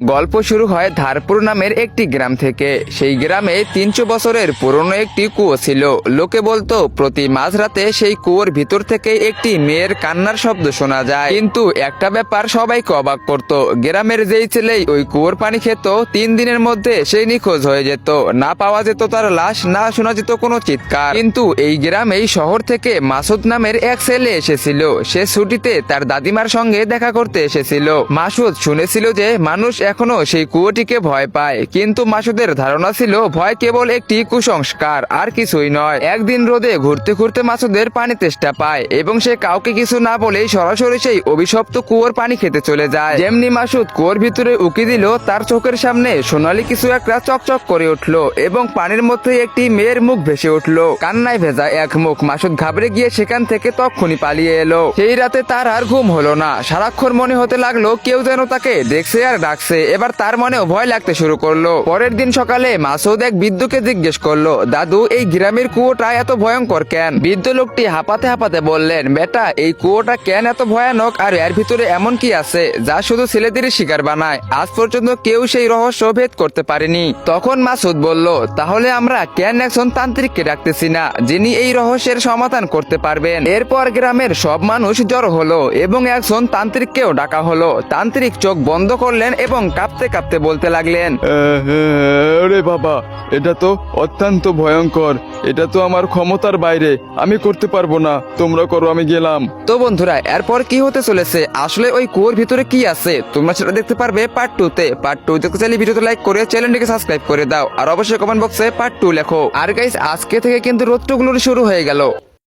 গল্প শুরু হয় ধারপুর নামের একটি গ্রাম থেকে। সেই গ্রামে 300 বছরের পুরনো একটি কুয়ো ছিল। লোকে বলতো প্রতি মাঝরাতে সেই কুয়োর ভিতর থেকে একটি মেয়ের কান্নার শব্দ শোনা যায়। কিন্তু একটা ব্যাপার সবাইকে অবাক করত, গ্রামের যেই ছেলেই ওই কুয়োর পানি খেত 3 দিনের মধ্যে সেই নিখোঁজ হয়ে যেত। না পাওয়া যেত তার লাশ, না শোনা যেত কোনো চিৎকার। কিন্তু এই গ্রামেই শহর থেকে মাসুদ নামের এক ছেলে এসেছিল। সে ছুটিতে তার দাদিমার সঙ্গে দেখা করতে এসেছিল। মাসুদ শুনেছিল যে মানুষ এখনো সেই কুয়োটিকে ভয় পায়, কিন্তু মাসুদের ধারণা ছিল ভয় কেবল একটি কুসংস্কার, আর কিছুই নয়। একদিন রোদে ঘুরতে ঘুরতে মাসুদের পানি তেষ্টা পায় এবং সে কাউকে কিছু না বলেই সরাসরি সেই অভিশপ্ত কুয়োর পানি খেতে চলে যায়। যেমনি মাসুদ কুয়োর ভিতরে উকি দিল, তার চোখের সামনে সোনালি কিছু একটা চকচক করে উঠলো এবং পানির মধ্যে একটি মেয়ের মুখ ভেসে উঠলো, কান্নায় ভেজা এক মুখ। মাসুদ ঘাবড়ে গিয়ে সেখান থেকে তক্ষুনি পালিয়ে এলো। সেই রাতে তার আর ঘুম হলো না। সারাক্ষণ মনে হতে লাগলো কেউ যেন তাকে দেখছে আর ডাকছে। এবার তার মনেও ভয় লাগতে শুরু করলো। পরের দিন সকালে মাসুদ এক বৃদ্ধকে জিজ্ঞেস করলো, দাদু, এই গ্রামের কুয়োটা এত ভয়ঙ্কর কেন? বৃদ্ধ লোকটি হাঁপাতে হাঁপাতে বললেন, বেটা, এই কুয়োটা কেন এত ভয়ানক আর এর ভিতরে এমন কি আছে যা শুধু ছেলেদেরই শিকার বানায়? আজ পর্যন্ত কেউ সেই রহস্য ভেদ করতে পারেনি। তখন মাসুদ বলল, তাহলে আমরা কেন একজন তান্ত্রিককে ডাকতেছি না, যিনি এই রহস্যের সমাধান করতে পারবেন? এরপর গ্রামের সব মানুষ জড়ো হলো এবং একজন তান্ত্রিককেও ডাকা হলো। তান্ত্রিক চোখ বন্ধ করলেন এবং কাঁপতে কাঁপতে বলতে লাগলেন, আরে বাবা, এটা তো অত্যন্ত ভয়ঙ্কর। এটা তো আমার ক্ষমতার বাইরে, আমি করতে পারবো না। তোমরা করো, আমি গেলাম। তো বন্ধুরা, এরপর কি হতে চলেছে, আসলে ওই কুয়োর ভিতরে কি আছে, তোমরা সেটা দেখতে পারবে পার্ট 2 তে। পার্ট 2 দেখতে চাইলে ভিডিওতে লাইক করে চ্যানেলটিকে সাবস্ক্রাইব করে দাও, আর অবশ্যই কমেন্ট বক্সে পার্ট 2 লেখো। আর গাইস, আজকে থেকে কিন্তু রোদ টু গ্লোরি শুরু হয়ে গেল।